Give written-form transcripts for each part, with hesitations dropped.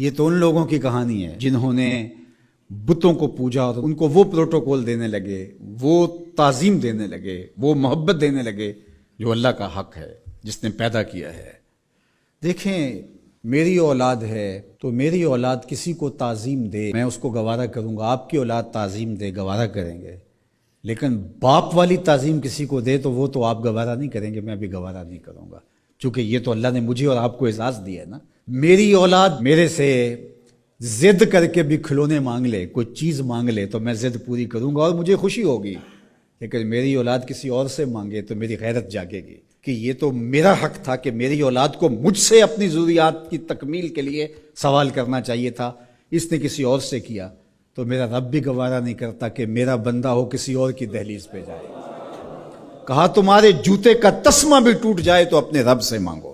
یہ تو ان لوگوں کی کہانی ہے جنہوں نے بتوں کو پوجا اور ان کو وہ پروٹوکول دینے لگے، وہ تعظیم دینے لگے، وہ محبت دینے لگے جو اللہ کا حق ہے، جس نے پیدا کیا ہے۔ دیکھیں، میری اولاد ہے تو میری اولاد کسی کو تعظیم دے، میں اس کو گوارا کروں گا، آپ کی اولاد تعظیم دے، گوارا کریں گے، لیکن باپ والی تعظیم کسی کو دے تو وہ تو آپ گوارا نہیں کریں گے، میں بھی گوارا نہیں کروں گا، چونکہ یہ تو اللہ نے مجھے اور آپ کو اعزاز دیا ہے نا۔ میری اولاد میرے سے ضد کر کے بھی کھلونے مانگ لے، کوئی چیز مانگ لے تو میں ضد پوری کروں گا اور مجھے خوشی ہوگی، لیکن میری اولاد کسی اور سے مانگے تو میری غیرت جاگے گی کہ یہ تو میرا حق تھا کہ میری اولاد کو مجھ سے اپنی ضروریات کی تکمیل کے لیے سوال کرنا چاہیے تھا، اس نے کسی اور سے کیا، تو میرا رب بھی گوارا نہیں کرتا کہ میرا بندہ ہو کسی اور کی دہلیز پہ جائے۔ کہا تمہارے جوتے کا تسمہ بھی ٹوٹ جائے تو اپنے رب سے مانگو،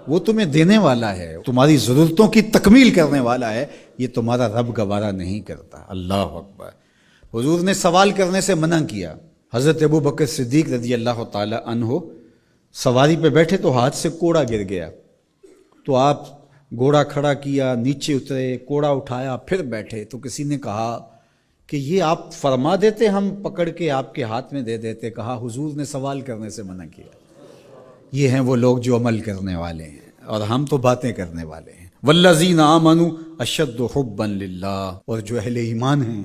وہ تمہیں دینے والا ہے، تمہاری ضرورتوں کی تکمیل کرنے والا ہے، یہ تمہارا رب گوارا نہیں کرتا۔ اللہ اکبر۔ حضور نے سوال کرنے سے منع کیا۔ حضرت ابو بکر صدیق رضی اللہ تعالی عنہ سواری پہ بیٹھے تو ہاتھ سے کوڑا گر گیا، تو آپ گھوڑا کھڑا کیا، نیچے اترے، کوڑا اٹھایا، پھر بیٹھے، تو کسی نے کہا کہ یہ آپ فرما دیتے، ہم پکڑ کے آپ کے ہاتھ میں دے دیتے۔ کہا حضور نے سوال کرنے سے منع کیا۔ یہ ہیں وہ لوگ جو عمل کرنے والے ہیں اور ہم تو باتیں کرنے والے ہیں۔ والذین آمنوا اشد حبا للہ، اور جو اہل ایمان ہیں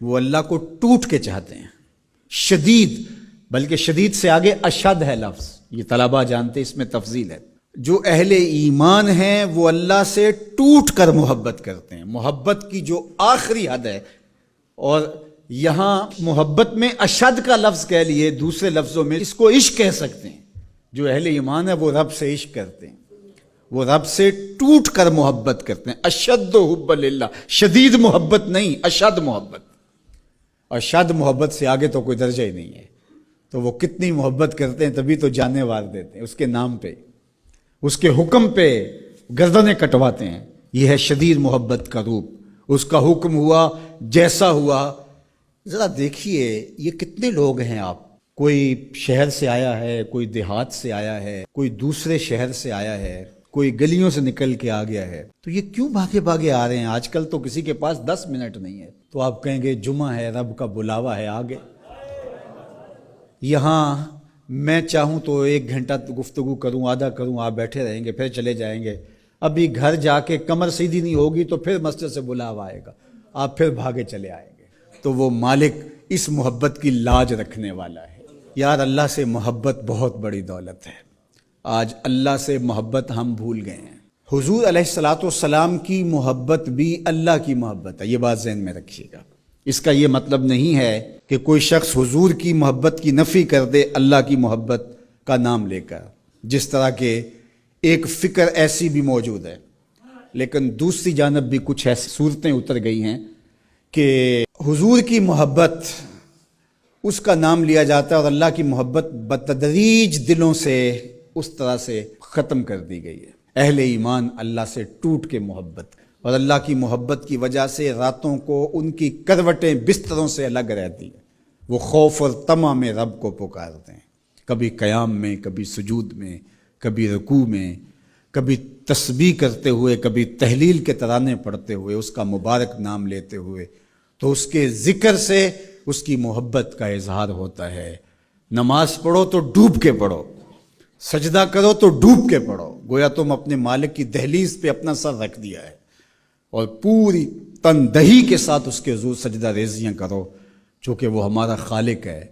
وہ اللہ کو ٹوٹ کے چاہتے ہیں، شدید، بلکہ شدید سے آگے اشد ہے لفظ، یہ طلباء جانتے، اس میں تفضیل ہے۔ جو اہل ایمان ہیں وہ اللہ سے ٹوٹ کر محبت کرتے ہیں، محبت کی جو آخری حد ہے، اور یہاں محبت میں اشد کا لفظ کہہ لیے، دوسرے لفظوں میں اس کو عشق کہہ سکتے ہیں۔ جو اہل ایمان ہے وہ رب سے عشق کرتے ہیں، وہ رب سے ٹوٹ کر محبت کرتے ہیں۔ اشد حب للہ، شدید محبت نہیں، اشد محبت، اور شد محبت سے آگے تو کوئی درجہ ہی نہیں ہے۔ تو وہ کتنی محبت کرتے ہیں، تبھی تو جانیں وار دیتے ہیں، اس کے نام پہ، اس کے حکم پہ گردنیں کٹواتے ہیں۔ یہ ہے شدید محبت کا روپ۔ اس کا حکم ہوا جیسا ہوا۔ ذرا دیکھیے یہ کتنے لوگ ہیں، آپ کوئی شہر سے آیا ہے، کوئی دیہات سے آیا ہے، کوئی دوسرے شہر سے آیا ہے، کوئی گلیوں سے نکل کے آ گیا ہے، تو یہ کیوں بھاگے بھاگے آ رہے ہیں؟ آج کل تو کسی کے پاس 10 منٹ نہیں ہے، تو آپ کہیں گے جمعہ ہے، رب کا بلاوا ہے، آگے۔ یہاں میں چاہوں تو 1 گھنٹہ گفتگو کروں، آدھا کروں، آپ بیٹھے رہیں گے، پھر چلے جائیں گے۔ ابھی گھر جا کے کمر سیدھی نہیں ہوگی تو پھر مسجد سے بلاوا آئے گا، آپ پھر بھاگے چلے آئیں گے۔ تو وہ مالک اس محبت کی لاج رکھنے والا ہے۔ یار اللہ سے محبت بہت بڑی دولت ہے۔ آج اللہ سے محبت ہم بھول گئے ہیں۔ حضور علیہ الصلوۃ والسلام کی محبت بھی اللہ کی محبت ہے، یہ بات ذہن میں رکھیے گا۔ اس کا یہ مطلب نہیں ہے کہ کوئی شخص حضور کی محبت کی نفی کر دے اللہ کی محبت کا نام لے کر، جس طرح کہ ایک فکر ایسی بھی موجود ہے، لیکن دوسری جانب بھی کچھ ایسی صورتیں اتر گئی ہیں کہ حضور کی محبت اس کا نام لیا جاتا ہے اور اللہ کی محبت بتدریج دلوں سے اس طرح سے ختم کر دی گئی ہے۔ اہل ایمان اللہ سے ٹوٹ کے محبت، اور اللہ کی محبت کی وجہ سے راتوں کو ان کی کروٹیں بستروں سے الگ رہتی ہیں، وہ خوف اور طمع میں رب کو پکارتے ہیں، کبھی قیام میں، کبھی سجود میں، کبھی رکوع میں، کبھی تسبیح کرتے ہوئے، کبھی تہلیل کے ترانے پڑھتے ہوئے، اس کا مبارک نام لیتے ہوئے، تو اس کے ذکر سے اس کی محبت کا اظہار ہوتا ہے۔ نماز پڑھو تو ڈوب کے پڑھو، سجدہ کرو تو ڈوب کے پڑھو، گویا تم اپنے مالک کی دہلیز پہ اپنا سر رکھ دیا ہے، اور پوری تندہی کے ساتھ اس کے حضور سجدہ ریزیاں کرو، چونکہ وہ ہمارا خالق ہے۔